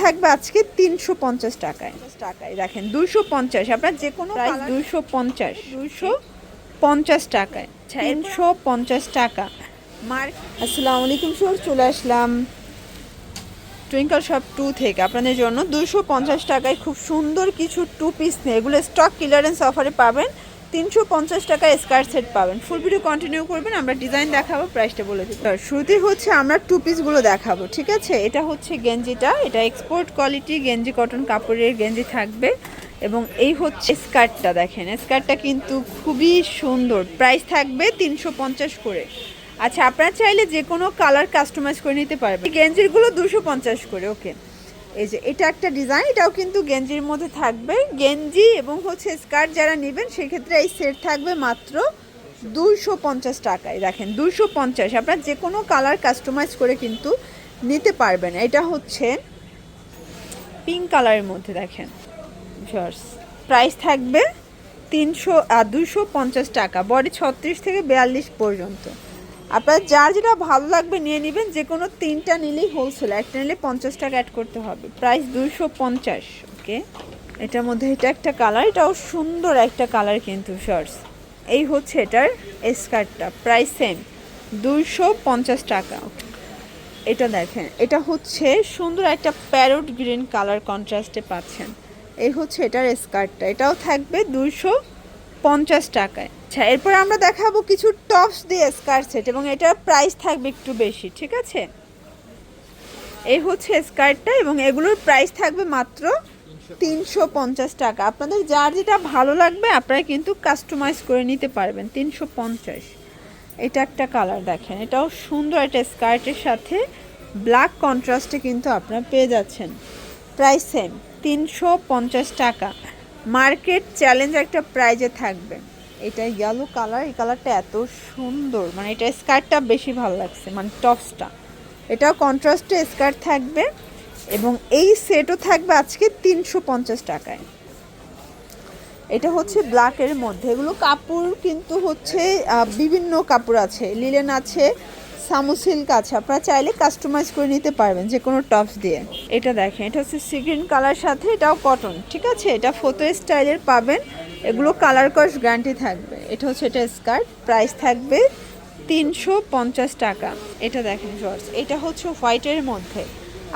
থাকবে আজকে 350 টাকায়। দেখেন 250, আপনার যে কোনো 250 টাকায়, 350 টাকা। আসসালামু আলাইকুম স্যার, চলে আসলাম টুইঙ্কল শপ 2 থেকে আপনাদের জন্য 250 টাকায় খুব সুন্দর কিছু 2 পিস নিয়ে, এগুলো স্টক ক্লিয়ারেন্স অফারে পাবেন। 350 টাকায় স্কার্ট সেট পাবেন। ফুল ভিডিও কন্টিনিউ করবেন, আমরা ডিজাইন দেখাবো, প্রাইসটা বলে দিব। শুরুতেই হচ্ছে আমরা 2 পিসগুলো দেখাবো, ঠিক আছে। এটা হচ্ছে গেঞ্জিটা, এটা এক্সপোর্ট কোয়ালিটি গেঞ্জি, কটন কাপড়ের গেঞ্জি থাকবে। এবং এই হচ্ছে স্কার্টটা, দেখেন স্কার্টটা কিন্তু খুবই সুন্দর। প্রাইস থাকবে 350 করে। আচ্ছা, আপনারা চাইলে যে কোনো কালার কাস্টমাইজ করে নিতে পারবেন। গেঞ্জিরগুলো 250 করে। ওকে, এই যে এটা একটা ডিজাইন, এটাও কিন্তু গেঞ্জির মধ্যে থাকবে। গেঞ্জি এবং হচ্ছে স্কার্ট যারা নেবেন সেক্ষেত্রে এই সেট থাকবে মাত্র 250 টাকায়। দেখেন 250, আপনারা যে কোনো কালার কাস্টমাইজ করে কিন্তু নিতে পারবেন। এটা হচ্ছে পিঙ্ক কালারের মধ্যে, দেখেন প্রাইস থাকবে 250 টাকা। বডি 36 থেকে 42 পর্যন্ত। আপনার যার যেটা ভালো লাগবে নিয়ে নেবেন। যে কোনো 3টা নিলেই হোলসেল, একটা নিলে 50 টাকা অ্যাড করতে হবে। প্রাইস 250। ওকে, এটার মধ্যে এটা একটা কালার, এটাও সুন্দর একটা কালার কিন্তু শর্টস। এই হচ্ছে এটার স্কার্টটা, প্রাইস সেম 250 টাকা। এটা দেখেন, এটা হচ্ছে সুন্দর একটা প্যারট গ্রিন কালার কন্ট্রাস্টে পাচ্ছেন। এই হচ্ছে এটার স্কার্টটা, এটাও থাকবে 250 টাকায়। আচ্ছা, এরপর আমরা দেখাবো কিছু টপস দিয়ে স্কার্ট সেট, এবং এটার প্রাইস থাকবে একটু বেশি, ঠিক আছে। এই হচ্ছে স্কার্টটা, এবং এগুলোর প্রাইস থাকবে মাত্র 350 টাকা। আপনাদের যার যেটা ভালো লাগবে আপনারা কিন্তু কাস্টমাইজ করে নিতে পারবেন। 350। এটা একটা কালার, দেখেন এটাও সুন্দর একটা স্কার্টের সাথে ব্ল্যাক কন্ট্রাস্টে কিন্তু আপনারা পেয়ে যাচ্ছেন। প্রাইস সেম 350 টাকা। মার্কেট চ্যালেঞ্জ একটা প্রাইজে থাকবে। এটা ইয়েলো কালার, এই কালারটা এত সুন্দর, মানে এটা স্কার্টটা বেশি ভালো লাগছে, মানে টপসটা। এটাও কন্ট্রাস্টে স্কার্ট থাকবে, এবং এই সেটও থাকবে আজকে 350 টাকায়। এটা হচ্ছে ব্ল্যাকের মধ্যে। এগুলো কাপড় কিন্তু হচ্ছে বিভিন্ন কাপড় আছে, লিলেন আছে, সামু সিল্ক আছে। আপনারা চাইলে কাস্টমাইজ করে নিতে পারবেন যে কোনো টপস দিয়ে। এটা দেখেন, এটা হচ্ছে সি গ্রিন কালার সাথে, এটাও কটন, ঠিক আছে। এটা ফটো স্টাইলের পাবেন, এগুলো কালার কস গ্যারান্টি থাকবে। এটা হচ্ছে এটা স্কার্ট, প্রাইস থাকবে 350 টাকা। এটা দেখেন শর্টস, এটা হচ্ছে হোয়াইটের মধ্যে।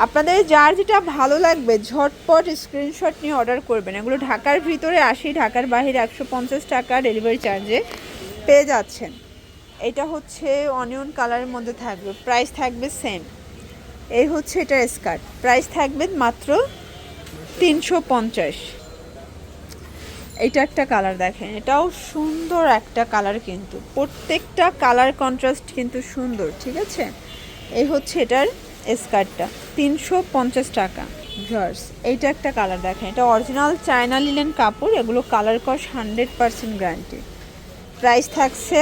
আপনাদের যার যেটা ভালো লাগবে ঝটপট স্ক্রিনশট নিয়ে অর্ডার করবেন। এগুলো ঢাকার ভিতরে 80, ঢাকার বাইরে 150 টাকা ডেলিভারি চার্জে পেয়ে যাচ্ছেন। এটা হচ্ছে অনিয়ন কালারের মধ্যে থাকবে, প্রাইস থাকবে সেম। এই হচ্ছে এটার স্কার্ট, প্রাইস থাকবে মাত্র 350। এটা একটা কালার, দেখেন এটাও সুন্দর একটা কালার, কিন্তু প্রত্যেকটা কালার কন্ট্রাস্ট কিন্তু সুন্দর, ঠিক আছে। এই হচ্ছে এটার স্কার্টটা, 350 টাকা। ভিউয়ার্স, এইটা একটা কালার, দেখেন এটা অরিজিনাল চায়না লিলেন কাপড়, এগুলো কালার কস 100% গ্যারান্টি। প্রাইস থাকছে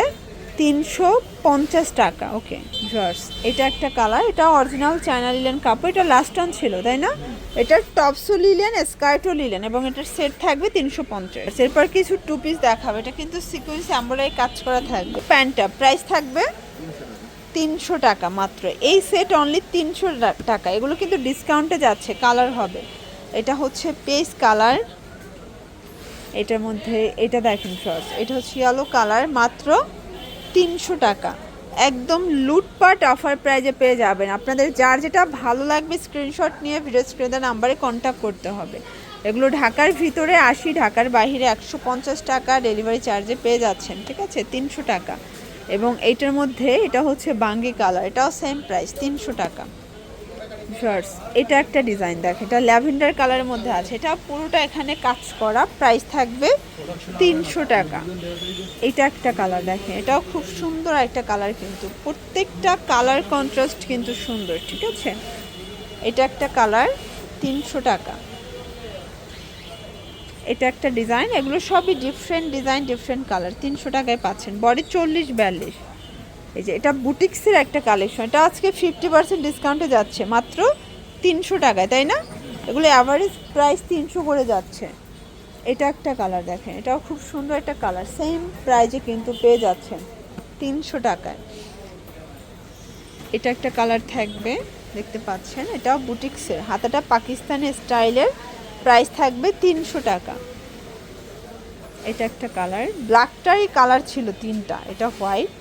350 টাকা। ওকে ভিউয়ার্স, এটা একটা কালার, এটা অরিজিনাল চায়না লিলেন কাপড়, এটা লাস্ট অন ছিল, তাই না। এটার টপসও লিলেন, স্কার্টও লিলেন, এবং এটার সেট থাকবে 350। এরপর কিছু 2 পিস দেখাবে, এটা কিন্তু সিকোয়েন্স এমব্রয়ডারি কাজ করা থাকবে। প্যান্টটা প্রাইস থাকবে 300 টাকা মাত্র। এই সেট অনলি 300 টাকা। এগুলো কিন্তু ডিসকাউন্টে যাচ্ছে, কালার হবে। এটা হচ্ছে পেস্ট কালার, এটার মধ্যে এটা দেখেন শর্টস, এটা হচ্ছে ইয়েলো কালার, মাত্র 300 টাকা। একদম লুটপাট অফার প্রাইজে পেয়ে যাবেন। আপনাদের যার যেটা ভালো লাগবে স্ক্রিনশট নিয়ে ভিডিও স্ক্রিনের নাম্বারে কন্ট্যাক্ট করতে হবে। এগুলো ঢাকার ভিতরে 80, ঢাকার বাইরে 150 টাকা ডেলিভারি চার্জে পেয়ে যাচ্ছেন, ঠিক আছে। 300 টাকা। এবং এইটার মধ্যে এটা হচ্ছে বাঙ্গি কালার, এটাও সেম প্রাইস 300 টাকা। শর্টস, এটা একটা ডিজাইন, দেখ এটা ল্যাভেন্ডার কালারের মধ্যে আছে, এটা পুরোটা এখানে কাজ করা, প্রাইস থাকবে 300 টাকা। এটা একটা কালার, দেখেন এটাও খুব সুন্দর একটা কালার, কিন্তু প্রত্যেকটা কালার কন্ট্রাস্ট কিন্তু সুন্দর, ঠিক আছে। এটা একটা কালার, 300 টাকা। এটা একটা ডিজাইন, এগুলো সবই ডিফারেন্ট ডিজাইন, ডিফারেন্ট কালার, 300 টাকায় পাচ্ছেন। বডি 40-42। এই যে এটা বুটিক্সের একটা কালেকশন, এটা আজকে 50% ডিসকাউন্টে যাচ্ছে মাত্র 300 টাকায়, তাই না। এগুলো অ্যাভারেজ প্রাইস 300 করে যাচ্ছে। এটা একটা কালার, দেখেন এটাও খুব সুন্দর একটা কালার, সেম প্রাইজে কিন্তু পেয়ে যাচ্ছেন 300 টাকায়। এটা একটা কালার থাকবে, দেখতে পাচ্ছেন, এটাও বুটিক্সের, হাতাটা পাকিস্তানি স্টাইলের, প্রাইস থাকবে 300 টাকা। এটা একটা কালার, ব্ল্যাকটারই কালার ছিল তিনটা, এটা হোয়াইট,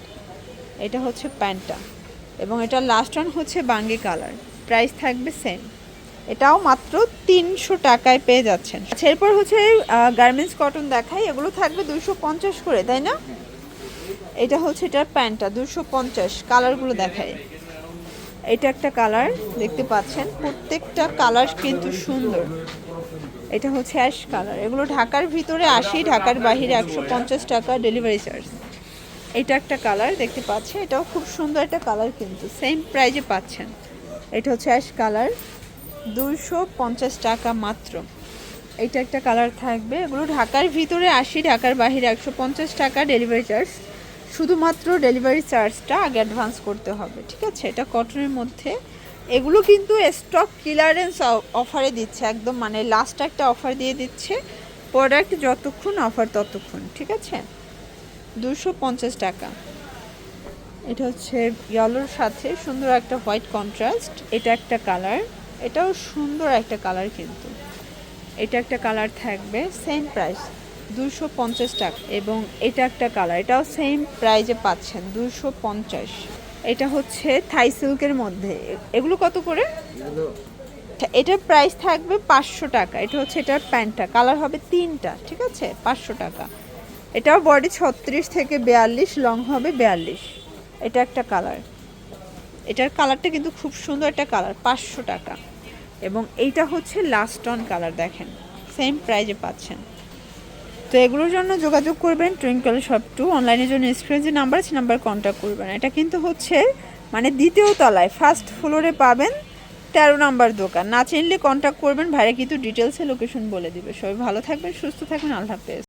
এটা হচ্ছে প্যান্টটা, এবং এটা লাস্ট ওয়ান হচ্ছে বাঙ্গি কালার, প্রাইস থাকবে সেম। এটাও মাত্র 300 টাকায় পেয়ে যাচ্ছেন। আচ্ছা, এরপর হচ্ছে গার্মেন্টস কটন দেখাই, এগুলো থাকবে 250 করে, তাই না? এটা হচ্ছে এটার প্যান্টটা 250, কালারগুলো দেখাই। এটা একটা কালার দেখতে পাচ্ছেন, প্রত্যেকটা কালার কিন্তু সুন্দর। এটা হচ্ছে অ্যাশ কালার, এগুলো ঢাকার ভিতরে 80, ঢাকার বাইরে 150 টাকা ডেলিভারি চার্জ। এটা একটা কালার দেখতে পাচ্ছেন, এটাও খুব সুন্দর একটা কালার, কিন্তু সেম প্রাইজে পাচ্ছেন। এটা হচ্ছে অ্যাশ কালার, 250 টাকা মাত্র। এটা একটা কালার থাকবে, এগুলো ঢাকার ভিতরে 80, ঢাকার বাইরে 150 টাকা ডেলিভারি চার্জ। শুধুমাত্র ডেলিভারি চার্জটা আগে অ্যাডভান্স করতে হবে, ঠিক আছে? এটা কটনের মধ্যে, এগুলো কিন্তু স্টক ক্লিয়ারেন্স অফারে দিচ্ছে একদম, মানে লাস্ট একটা অফার দিয়ে দিচ্ছে, প্রোডাক্ট যতক্ষণ অফার ততক্ষণ, ঠিক আছে? 250 টাকা। এটা হচ্ছে ইয়েলোর সাথে সুন্দর একটা হোয়াইট কন্ট্রাস্ট, এটা একটা কালার, এটাও সুন্দর একটা কালার, কিন্তু এটা একটা কালার থাকবে সেম প্রাইস 250 টাকা। এবং এটা একটা কালার, এটাও সেম প্রাইজে পাচ্ছেন 250। এটা হচ্ছে থাই সিল্কের মধ্যে, এগুলো কত করে? এটার প্রাইস থাকবে 500 টাকা। এটা হচ্ছে এটার প্যান্টটা, কালার হবে তিনটা, ঠিক আছে? 500 টাকা। এটাও বডি 36 থেকে 42, লং হবে 42। এটা একটা কালার, এটার কালারটা কিন্তু খুব সুন্দর একটা কালার, 500 টাকা। এবং এইটা হচ্ছে লাস্ট অন কালার, দেখেন সেম প্রাইজে পাচ্ছেন। তো এগুলোর জন্য যোগাযোগ করবেন টুইঙ্কল শপ 2, অনলাইনের জন্য স্ক্রিনে যে নাম্বার আছে নাম্বার কন্ট্যাক্ট করবেন। এটা কিন্তু হচ্ছে মানে দ্বিতীয় তলায় ফার্স্ট ফ্লোরে পাবেন, 13 নাম্বার দোকান। না চিনলে কন্ট্যাক্ট করবেন, ভাইরা কিন্তু ডিটেলসে লোকেশন বলে দিবে। সবাই ভালো থাকবেন, সুস্থ থাকবেন, আল্লাহ হাফেজ।